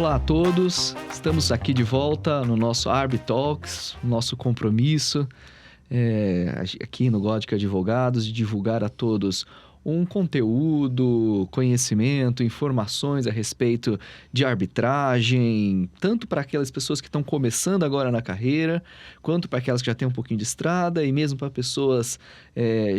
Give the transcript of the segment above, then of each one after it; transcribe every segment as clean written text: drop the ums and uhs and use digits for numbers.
Olá a todos, estamos aqui de volta no nosso Arb Talks, nosso compromisso aqui no Gótica Advogados de divulgar a todos um conteúdo, conhecimento, informações a respeito de arbitragem, tanto para aquelas pessoas que estão começando agora na carreira, quanto para aquelas que já têm um pouquinho de estrada e mesmo para pessoas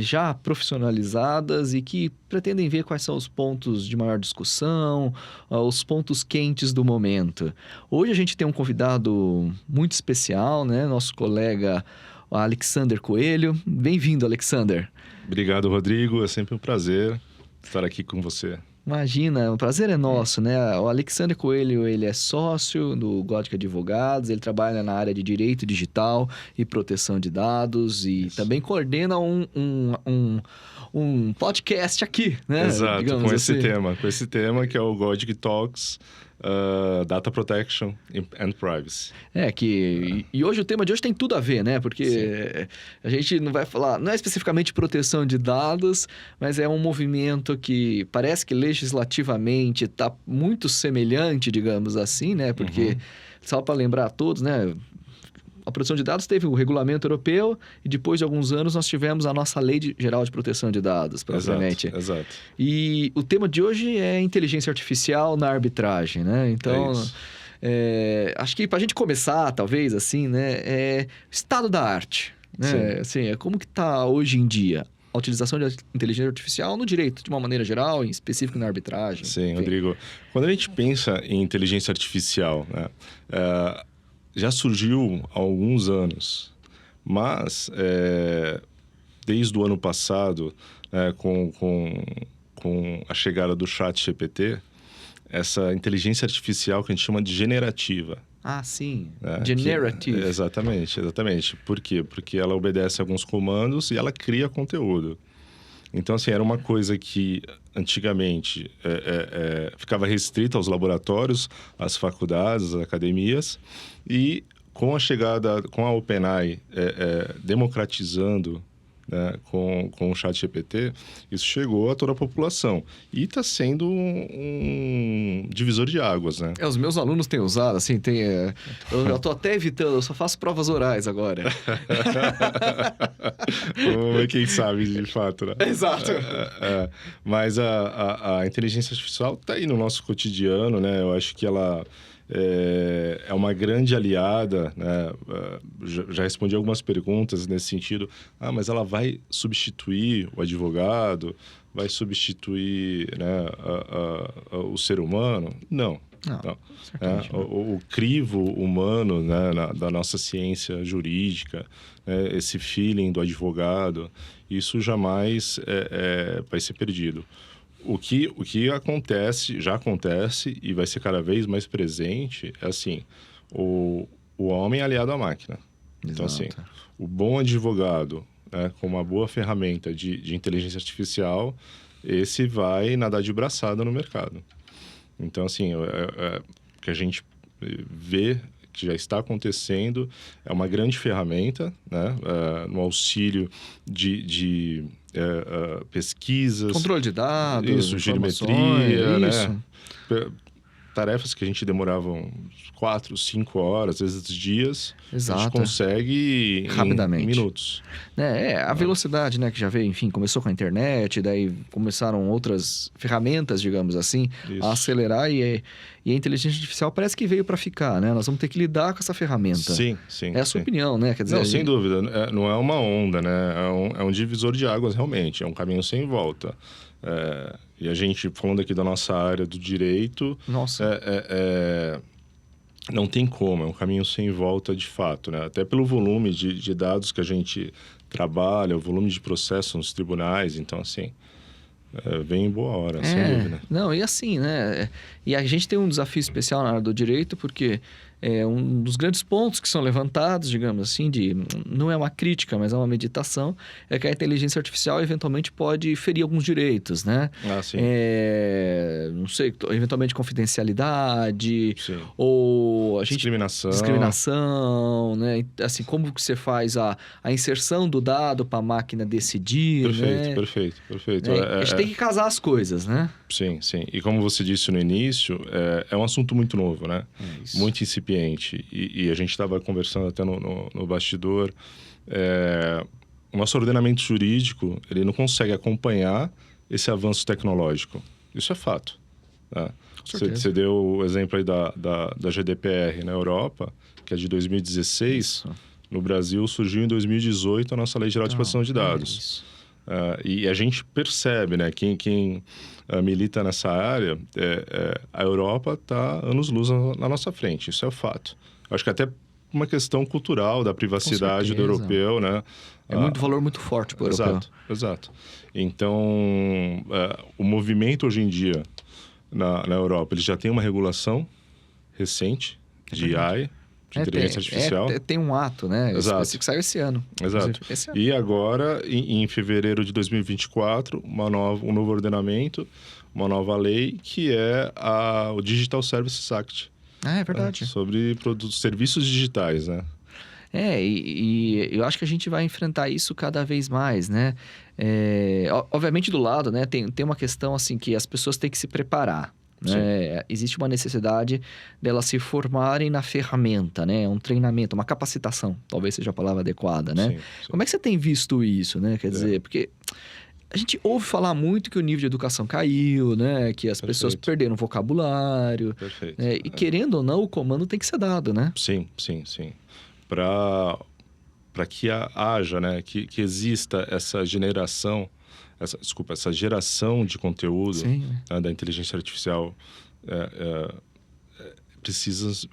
já profissionalizadas e que pretendem ver quais são os pontos de maior discussão, os pontos quentes do momento. Hoje a gente tem um convidado muito especial, né? Nosso colega Alexander Coelho. Bem-vindo, Alexander. Obrigado, Rodrigo. É sempre um prazer estar aqui com você. Imagina, o prazer é nosso, né? O Alexander Coelho, ele é sócio do Gótica Advogados, ele trabalha na área de direito digital e proteção de dados e também coordena um podcast aqui, né? Exato, digamos com assim. esse tema que é o Gótica Talks, Data Protection and Privacy. E hoje o tema de hoje tem tudo a ver, né? Porque a gente não vai falar, não é especificamente proteção de dados, mas é um movimento que parece que legislativamente está muito semelhante, digamos assim, né? Porque, só para lembrar a todos, né? A proteção de dados teve o regulamento europeu e depois de alguns anos nós tivemos a nossa Lei Geral de Proteção de Dados, propriamente. Exato. E o tema de hoje é inteligência artificial na arbitragem, né? Então, acho que para a gente começar, talvez, assim, né? Estado da arte, né? Assim, como que está hoje em dia a utilização de inteligência artificial no direito, de uma maneira geral, em específico na arbitragem? Sim, enfim. Rodrigo. Quando a gente pensa em inteligência artificial, né? Já surgiu há alguns anos, mas desde o ano passado, com a chegada do ChatGPT, essa inteligência artificial que a gente chama de generativa. Ah, sim. Generative. Exatamente. Por quê? Porque ela obedece a alguns comandos e ela cria conteúdo. Então, assim, era uma coisa que antigamente ficava restrita aos laboratórios, às faculdades, às academias, e com a chegada, com a OpenAI democratizando, né, com o ChatGPT, isso chegou a toda a população. E está sendo um divisor de águas, né? Os meus alunos têm usado, assim, eu já estou até evitando, eu só faço provas orais agora. Vamos ver quem sabe, de fato, né? Exato. Mas a inteligência artificial está aí no nosso cotidiano, né? Eu acho que ela é uma grande aliada, né? Já respondi algumas perguntas nesse sentido. Mas ela vai substituir o advogado? Vai substituir, né, o ser humano? Não. O crivo humano, né, da nossa ciência jurídica, né, esse feeling do advogado, isso jamais vai ser perdido. O que acontece, já acontece e vai ser cada vez mais presente é assim, o homem aliado à máquina. Exato. Então, assim, o bom advogado, né, com uma boa ferramenta de inteligência artificial, esse vai nadar de braçada no mercado. Então, assim, o que a gente vê que já está acontecendo é uma grande ferramenta, né, no auxílio de pesquisas. Controle de dados, isso, gerimetria, né? Tarefas que a gente demorava 4, 5 horas, às vezes dias, Exato. A gente consegue rapidamente. Em minutos. A velocidade, né, que já veio, enfim, começou com a internet, daí começaram outras ferramentas, digamos assim, a acelerar e a inteligência artificial parece que veio para ficar, né? Nós vamos ter que lidar com essa ferramenta. Sim. É a sua opinião, né? Quer dizer, não, sem dúvida. Não é uma onda, né? É um divisor de águas, realmente. É um caminho sem volta. E a gente, falando aqui da nossa área do direito... Nossa. Não tem como, é um caminho sem volta de fato, né? Até pelo volume de dados que a gente trabalha, o volume de processos nos tribunais, então, assim... vem em boa hora, sem dúvida. Não, e assim, né? E a gente tem um desafio especial na área do direito, porque um dos grandes pontos que são levantados, digamos assim, não é uma crítica, mas é uma meditação, é que a inteligência artificial eventualmente pode ferir alguns direitos, né? Ah, sim. Não sei, eventualmente confidencialidade, Sim. ou Discriminação, né? Assim, como que você faz a inserção do dado para a máquina decidir, né? Perfeito. A gente tem que casar as coisas, né? Sim. E como você disse no início, é um assunto muito novo, né? Muito incipiente. E a gente estava conversando até no bastidor. O nosso ordenamento jurídico, ele não consegue acompanhar esse avanço tecnológico. Isso é fato. Né? Você deu o exemplo aí da GDPR na Europa, que é de 2016. Isso. No Brasil, surgiu em 2018 a nossa Lei Geral de Proteção de Dados. E a gente percebe, né? Quem milita nessa área, a Europa está anos-luz na nossa frente. Isso é o fato. Acho que até uma questão cultural da privacidade do europeu, né? É muito valor muito forte para o europeu. Exato. Então, o movimento hoje em dia na Europa, ele já tem uma regulação recente de AI, de inteligência artificial. Tem um ato, né? Exato. Que saiu esse ano. Exato. E agora, em fevereiro de 2024, um novo ordenamento, uma nova lei, que é o Digital Services Act. É verdade. Sobre serviços digitais, né? E eu acho que a gente vai enfrentar isso cada vez mais, né? Obviamente, do lado, né? Tem uma questão, assim, que as pessoas têm que se preparar. Né? Existe uma necessidade delas se formarem na ferramenta, né? Um treinamento, uma capacitação, talvez seja a palavra adequada, né? Sim. Como é que você tem visto isso, né? Quer dizer, porque a gente ouve falar muito que o nível de educação caiu, né? Que as pessoas perderam vocabulário. Né? E querendo ou não, o comando tem que ser dado, né? Sim. Para que haja, né? Que exista essa geração de conteúdo, né, da inteligência artificial,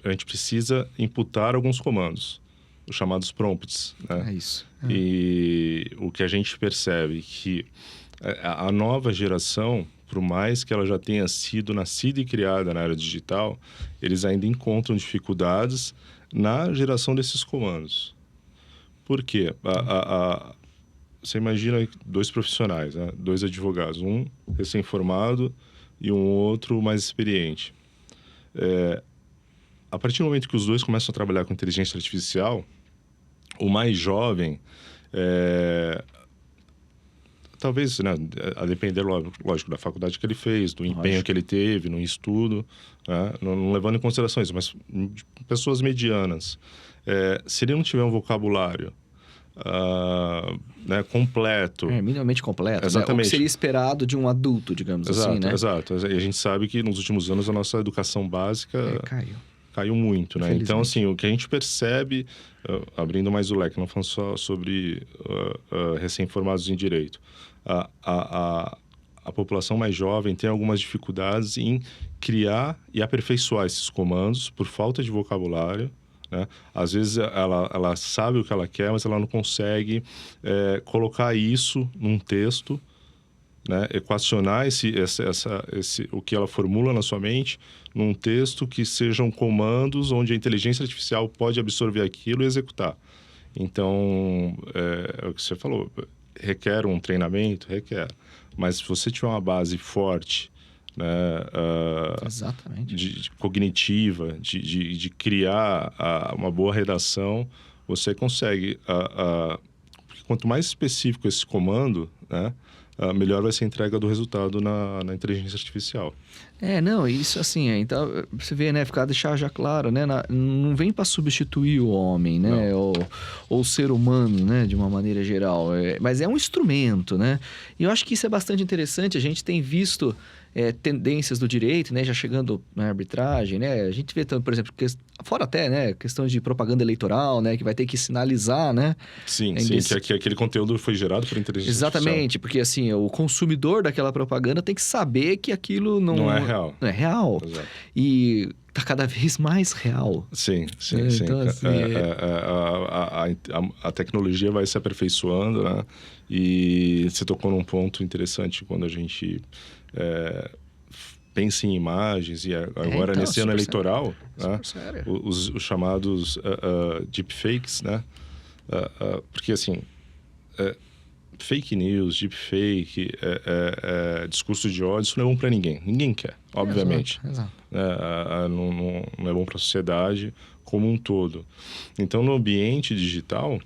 a gente precisa imputar alguns comandos, os chamados prompts. Né? É isso. E o que a gente percebe que a nova geração, por mais que ela já tenha sido nascida e criada na área digital, eles ainda encontram dificuldades na geração desses comandos. Por quê? Você imagina 2 profissionais, né? 2 advogados, um recém-formado e um outro mais experiente. A partir do momento que os 2 começam a trabalhar com inteligência artificial, o mais jovem, talvez, né, a depender, lógico, da faculdade que ele fez, do empenho que ele teve no estudo, né? Não levando em consideração isso, mas pessoas medianas. Se ele não tiver um vocabulário né, completo. Minimamente completo. Exatamente. Né? O que seria esperado de um adulto, digamos assim, né? Exato. E a gente sabe que nos últimos anos a nossa educação básica caiu muito, né? Então, assim, o que a gente percebe, abrindo mais o leque, não falando só sobre recém-formados em direito, a população mais jovem tem algumas dificuldades em criar e aperfeiçoar esses comandos por falta de vocabulário. Né? Às vezes ela sabe o que ela quer, mas ela não consegue colocar isso num texto, né? Equacionar o que ela formula na sua mente num texto que sejam comandos onde a inteligência artificial pode absorver aquilo e executar. Então, é o que você falou, requer um treinamento? Requer. Mas se você tiver uma base forte, né, exatamente, cognitiva, de criar uma boa redação, você consegue. Porque quanto mais específico esse comando, né, melhor vai ser a entrega do resultado na inteligência artificial. Isso assim, então, você vê, né, deixar já claro, né, não vem para substituir o homem, né, ou o ser humano, né, de uma maneira geral, mas é um instrumento, né, e eu acho que isso é bastante interessante. A gente tem visto tendências do direito, né, já chegando na arbitragem, né, a gente vê, por exemplo, fora até, né, questões de propaganda eleitoral, né, que vai ter que sinalizar, né. Sim, que aquele conteúdo foi gerado por inteligência artificial. Exatamente, porque assim, o consumidor daquela propaganda tem que saber que aquilo não é real. Não é real. Exato. E tá cada vez mais real. Sim. Então, assim, a tecnologia vai se aperfeiçoando, né? E você tocou num ponto interessante quando a gente pensa em imagens, e agora então, nesse ano super eleitoral, né, Super sério. os chamados deepfakes, né? Porque, assim, fake news, deepfake, discurso de ódio, isso não é bom para ninguém. Ninguém quer, obviamente. Exato. Não é bom para a sociedade como um todo. Então, no ambiente digital,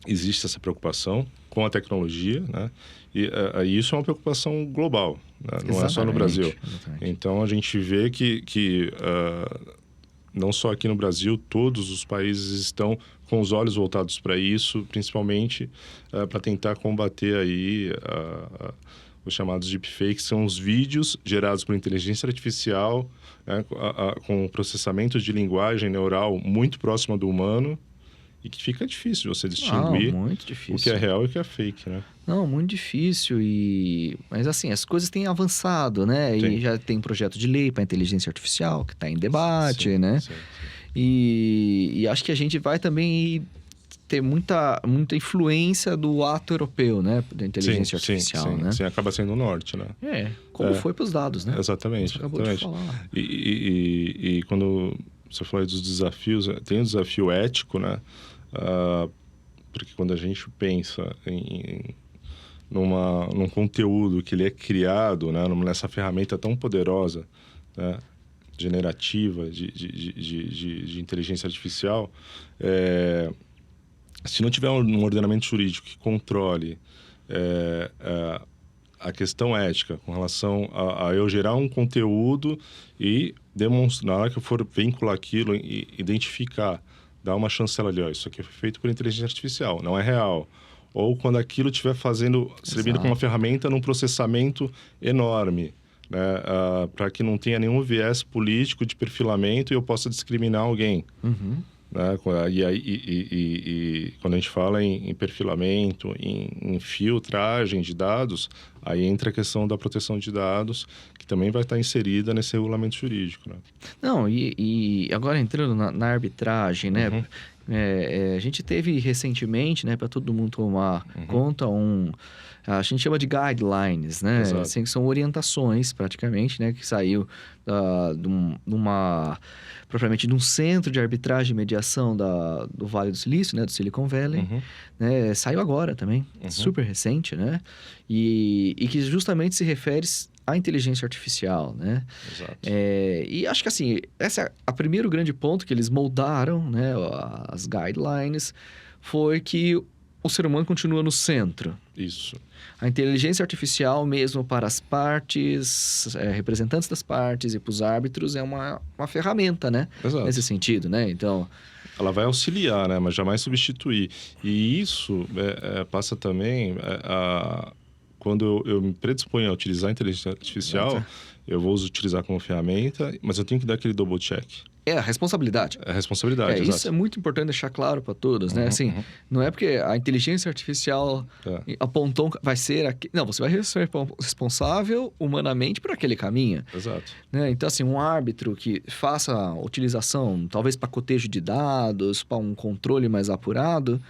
existe essa preocupação com a tecnologia, né? E isso é uma preocupação global, né? Não é só no Brasil. Exatamente. Então, a gente vê que não só aqui no Brasil, todos os países estão com os olhos voltados para isso, principalmente para tentar combater aí os chamados deepfakes, são os vídeos gerados por inteligência artificial, né, com processamento de linguagem neural muito próxima do humano, e que fica difícil você distinguir muito difícil. o que é real e o que é fake, né? Não, muito difícil. Mas assim, as coisas têm avançado, né? Sim. E já tem um projeto de lei para inteligência artificial que está em debate, Sim, né? sim. E acho que a gente vai também ter muita influência do ato europeu, né? Da inteligência artificial, né? Sim, acaba sendo o norte, né? Como foi para os dados, né? Exatamente. Você acabou de falar. E quando você falou dos desafios, tem um desafio ético, né? Porque quando a gente pensa num conteúdo que ele é criado, né? Nessa ferramenta tão poderosa, né? Generativa de inteligência artificial, se não tiver um ordenamento jurídico que controle a questão ética com relação a eu gerar um conteúdo e demonstrar, na hora que eu for vincular aquilo e identificar, dar uma chancela ali, ó, isso aqui foi feito por inteligência artificial, não é real. Ou quando aquilo estiver servindo como uma ferramenta num processamento enorme, né, para que não tenha nenhum viés político de perfilamento e eu possa discriminar alguém. Uhum. Né? E quando a gente fala em perfilamento, em filtragem de dados, aí entra a questão da proteção de dados, que também vai estar inserida nesse regulamento jurídico. Né? Não, e agora entrando na arbitragem, né? Uhum. A gente teve recentemente, né, para todo mundo tomar conta, a gente chama de guidelines, né? Exato. Assim, que são orientações, praticamente, né? Que saiu propriamente de um centro de arbitragem e mediação do Vale do Silício, né? Do Silicon Valley. Uhum. Né? Saiu agora também, super recente, né? E que justamente se refere à inteligência artificial, né? Exato. E acho que, assim, esse é o primeiro grande ponto que eles moldaram, né? As guidelines, foi que o ser humano continua no centro. Isso. A inteligência artificial, mesmo para as partes, representantes das partes e para os árbitros, é uma ferramenta, né? Exato. Nesse sentido, né? Então, ela vai auxiliar, né? Mas jamais substituir. E isso passa também quando eu me predisponho a utilizar a inteligência artificial, eu vou utilizar como ferramenta, mas eu tenho que dar aquele double check. É a responsabilidade. É a responsabilidade, exato. Isso é muito importante deixar claro para todos, né? Assim, não é porque a inteligência artificial apontou, vai ser aqui. Não, você vai ser responsável humanamente por aquele caminho. Exato. Né? Então, assim, um árbitro que faça a utilização, talvez para cotejo de dados, para um controle mais apurado,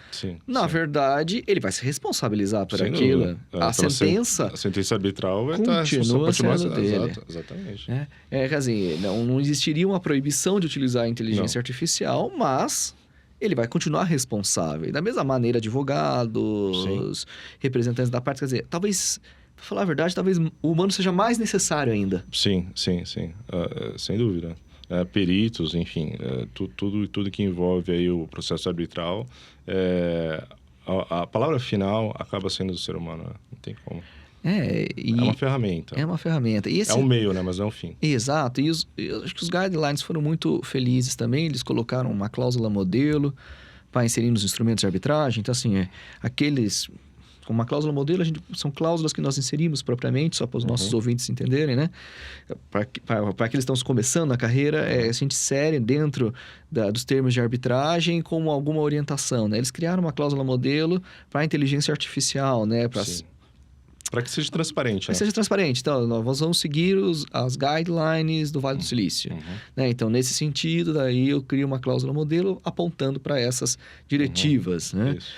na verdade, ele vai se responsabilizar por aquilo. A sentença arbitral vai continua sendo dele. Exatamente. Quer dizer, não existiria uma proibição de utilizar a inteligência artificial, mas ele vai continuar responsável. Da mesma maneira, advogados, representantes da parte, quer dizer, talvez, para falar a verdade, talvez o humano seja mais necessário ainda. Sim. Sem dúvida. Peritos, enfim, tudo que envolve aí o processo arbitral, a palavra final acaba sendo do ser humano, né? Não tem como. É uma ferramenta. É uma ferramenta. E é um meio, né? Mas não é um fim. Exato. E eu acho que os guidelines foram muito felizes também. Eles colocaram uma cláusula modelo para inserir nos instrumentos de arbitragem. Então, assim, com uma cláusula modelo, são cláusulas que nós inserimos propriamente, só para os nossos ouvintes entenderem, né? Para que eles estão começando a carreira, a gente insere dentro dos termos de arbitragem como alguma orientação, né? Eles criaram uma cláusula modelo para a inteligência artificial, né? Para que seja transparente, Para né? que seja transparente. Então, nós vamos seguir as guidelines do Vale do Silício. Né? Então, nesse sentido, daí eu crio uma cláusula modelo apontando para essas diretivas. Né? Isso.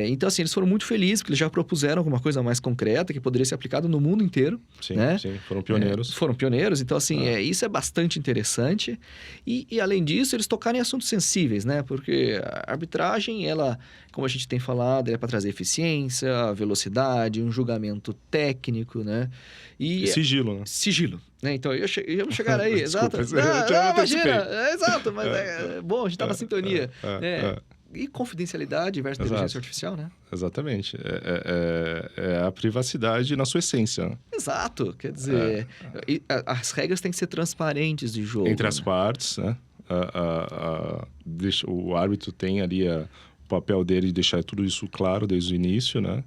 Então, assim, eles foram muito felizes, porque eles já propuseram alguma coisa mais concreta que poderia ser aplicada no mundo inteiro. Sim, né? sim, foram pioneiros. Foram pioneiros. Então, assim, isso é bastante interessante. E, além disso, eles tocaram em assuntos sensíveis, né? Porque a arbitragem, ela, como a gente tem falado, é para trazer eficiência, velocidade, um julgamento técnico, né? E sigilo, né? Sigilo, né? Então, eu vou chegar aí, Desculpa, exato. eu Imagina, exato, mas é bom, a gente tá na sintonia. E confidencialidade versus inteligência artificial, né? Exatamente. É a privacidade na sua essência. Né? Exato. Quer dizer, as regras têm que ser transparentes de jogo. Entre as partes, né? O árbitro tem ali o papel dele de deixar tudo isso claro desde o início, né?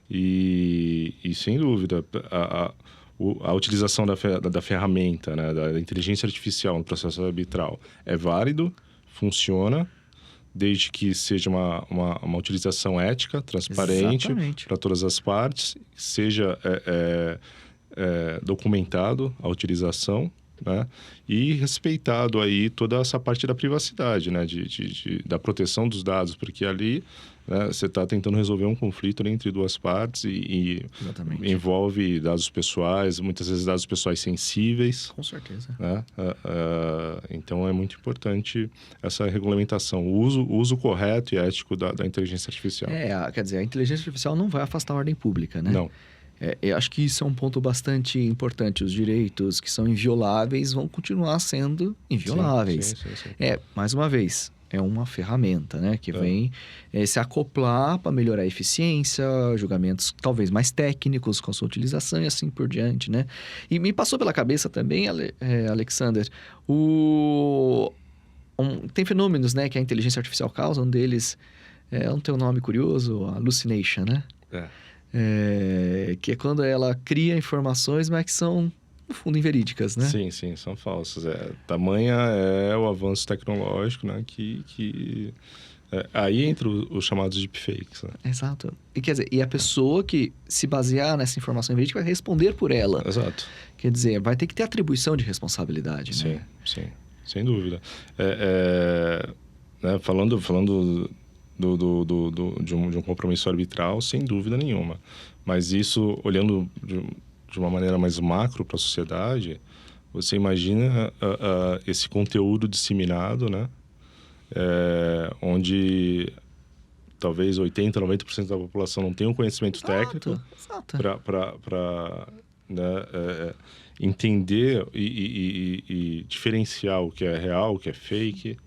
E sem dúvida, a utilização da ferramenta, né? Da inteligência artificial no processo arbitral é válido, funciona, desde que seja uma utilização ética, transparente para todas as partes, seja documentado a utilização, né? E respeitado aí toda essa parte da privacidade, né? Da proteção dos dados, porque ali, né, você está tentando resolver um conflito entre duas partes e envolve dados pessoais, muitas vezes dados pessoais sensíveis. Com certeza. Né? Então, é muito importante essa regulamentação, o uso correto e ético da inteligência artificial. Quer dizer, a inteligência artificial não vai afastar a ordem pública, né? Não. Eu acho que isso é um ponto bastante importante. Os direitos que são invioláveis vão continuar sendo invioláveis. Sim. Mais uma vez, é uma ferramenta, né? Que vem se acoplar para melhorar a eficiência, julgamentos talvez mais técnicos com a sua utilização e assim por diante, né? E me passou pela cabeça também, Alexander, tem fenômenos, né, que a inteligência artificial causa. Um deles não tem um nome curioso, hallucination, né? Que é quando ela cria informações, mas que são, no fundo, inverídicas, né? Sim, são falsas. Tamanha é o avanço tecnológico, né? Que aí entra os chamados deepfakes. Né? Exato. E quer dizer, a pessoa que se basear nessa informação inverídica vai responder por ela. Exato. Quer dizer, vai ter que ter atribuição de responsabilidade, sim, né? Sim, sem dúvida. Né? Falando de um compromisso arbitral, sem dúvida nenhuma. Mas isso, olhando de uma maneira mais macro para a sociedade, você imagina esse conteúdo disseminado, né? Onde talvez 80%, 90% da população não tenha um conhecimento técnico para entender e diferenciar o que é real, o que é fake.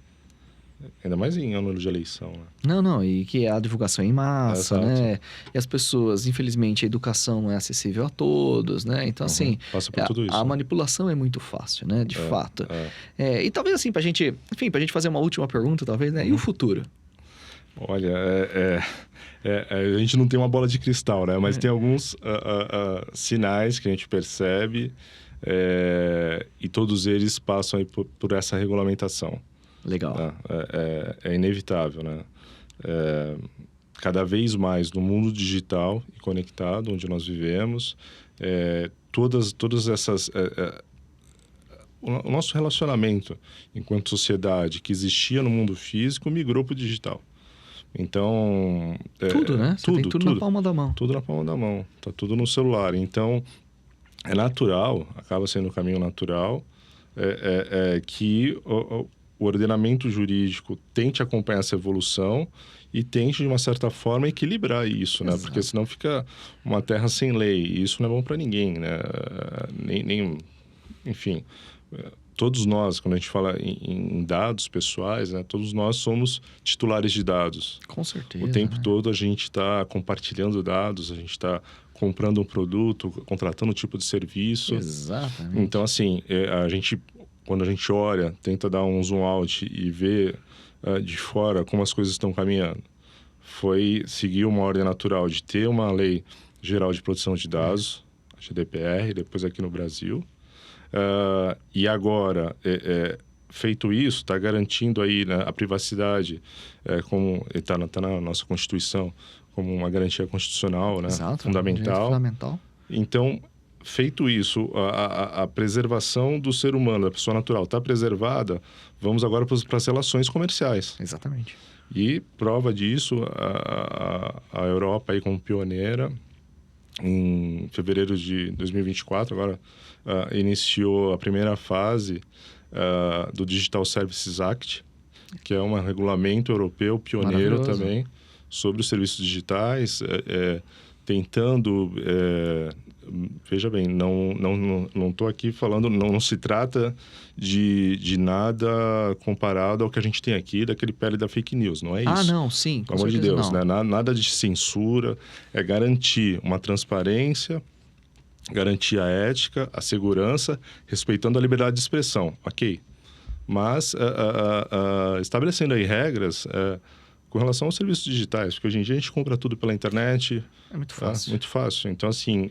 Ainda mais em ano de eleição, né? Não, e que a divulgação é em massa, né? E as pessoas, infelizmente, a educação não é acessível a todos, né? Então, assim, passa por tudo isso, a manipulação é muito fácil, né? De fato. E talvez, assim, pra gente fazer uma última pergunta, talvez, né? E o futuro? Olha, a gente não tem uma bola de cristal, né? Mas tem alguns sinais que a gente percebe e todos eles passam aí por essa regulamentação. Legal. É inevitável, né? Cada vez mais no mundo digital e conectado, onde nós vivemos, todas essas... o nosso relacionamento enquanto sociedade que existia no mundo físico migrou para o digital. Então... tudo, né? Você tem tudo na palma da mão. Tudo na palma da mão. Tá tudo no celular. Então, é natural, acaba sendo um caminho natural, que... o ordenamento jurídico tente acompanhar essa evolução e tente, de uma certa forma, equilibrar isso, né? Porque senão fica uma terra sem lei. E isso não é bom para ninguém, né? Enfim, todos nós, quando a gente fala em dados pessoais, né? Todos nós somos titulares de dados. Com certeza. O tempo todo a gente está compartilhando dados, a gente está comprando um produto, contratando um tipo de serviço. Exatamente. Então, assim, quando a gente olha, tenta dar um zoom out e ver de fora como as coisas estão caminhando, foi seguir uma ordem natural de ter uma lei geral de proteção de dados, a GDPR, depois aqui no Brasil. E agora, feito isso, está garantindo aí, né, a privacidade, como está na nossa Constituição, como uma garantia constitucional, né? Exato, Fundamental. fundamental. Então, feito isso, a preservação do ser humano, da pessoa natural, está preservada, vamos agora para as relações comerciais. Exatamente. E prova disso, a Europa aí como pioneira, em fevereiro de 2024, agora iniciou a primeira fase do Digital Services Act, que é um regulamento europeu pioneiro também sobre os serviços digitais, tentando... veja bem, não estou aqui falando, não se trata de nada comparado ao que a gente tem aqui, daquele pele da fake news, não é isso? Ah, não, sim, com Pelo amor de Deus, não. né? Nada de censura, é garantir uma transparência, garantir a ética, a segurança, respeitando a liberdade de expressão, ok? Mas estabelecendo aí regras com relação aos serviços digitais, porque hoje em dia a gente compra tudo pela internet. É muito fácil. Muito fácil. Então, assim...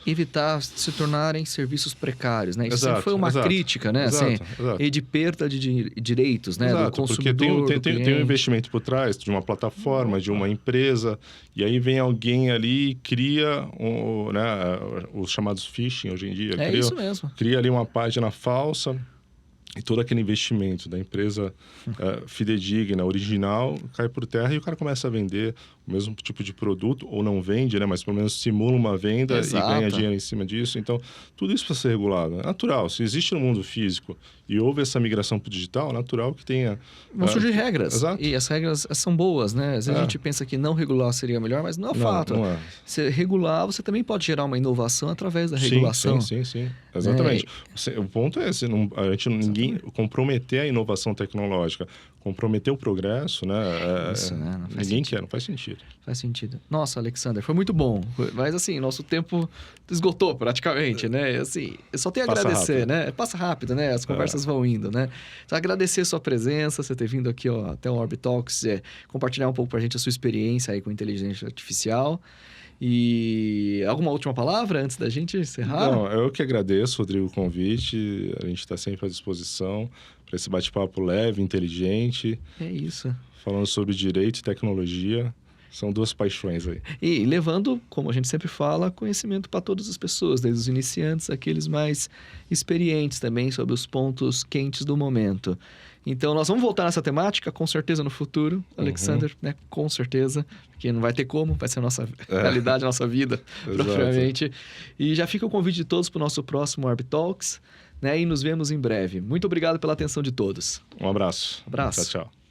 Evitar se tornarem serviços precários, né? Isso Exato, sempre foi uma crítica, né? Exato. E de perda de direitos, né? Exato, do consumidor, porque tem um investimento por trás de uma plataforma, de uma empresa, e aí vem alguém ali e cria os chamados phishing hoje em dia. Isso mesmo. Cria ali uma página falsa e todo aquele investimento da empresa fidedigna, original, cai por terra e o cara começa a vender o mesmo tipo de produto, ou não vende, né? Mas pelo menos simula uma venda. Exato. E ganha dinheiro em cima disso. Então, tudo isso precisa ser regulado. É natural. Se existe no mundo físico e houve essa migração para o digital, é natural que tenha... Vão surgir regras. Exato. E as regras são boas, né? Às vezes a gente pensa que não regular seria melhor, mas não é fato. Não é. Se regular, você também pode gerar uma inovação através da regulação. Sim. Exatamente. O ponto é ninguém comprometer a inovação tecnológica, comprometer o progresso, né? Não faz sentido. Faz sentido. Nossa, Alexander, foi muito bom. Mas assim, nosso tempo esgotou praticamente, né? Assim, eu só tenho a agradecer, rápido. né? Passa rápido, né? As conversas vão indo, né? Só agradecer a sua presença, você ter vindo aqui até o Arbitalks, compartilhar um pouco pra gente a sua experiência aí com inteligência artificial. E alguma última palavra antes da gente encerrar? Não, eu que agradeço, Rodrigo, o convite. A gente está sempre à disposição para esse bate-papo leve, inteligente. É isso. Falando sobre direito e tecnologia. São duas paixões aí. E levando, como a gente sempre fala, conhecimento para todas as pessoas, desde os iniciantes, aqueles mais experientes também, sobre os pontos quentes do momento. Então, nós vamos voltar nessa temática, com certeza, no futuro, Alexander, né? Com certeza, porque não vai ter como, vai ser a nossa realidade, a nossa vida, propriamente. E já fica o convite de todos para o nosso próximo Arbitalks, né? E nos vemos em breve. Muito obrigado pela atenção de todos. Um abraço. Abraço. Tchau, tchau.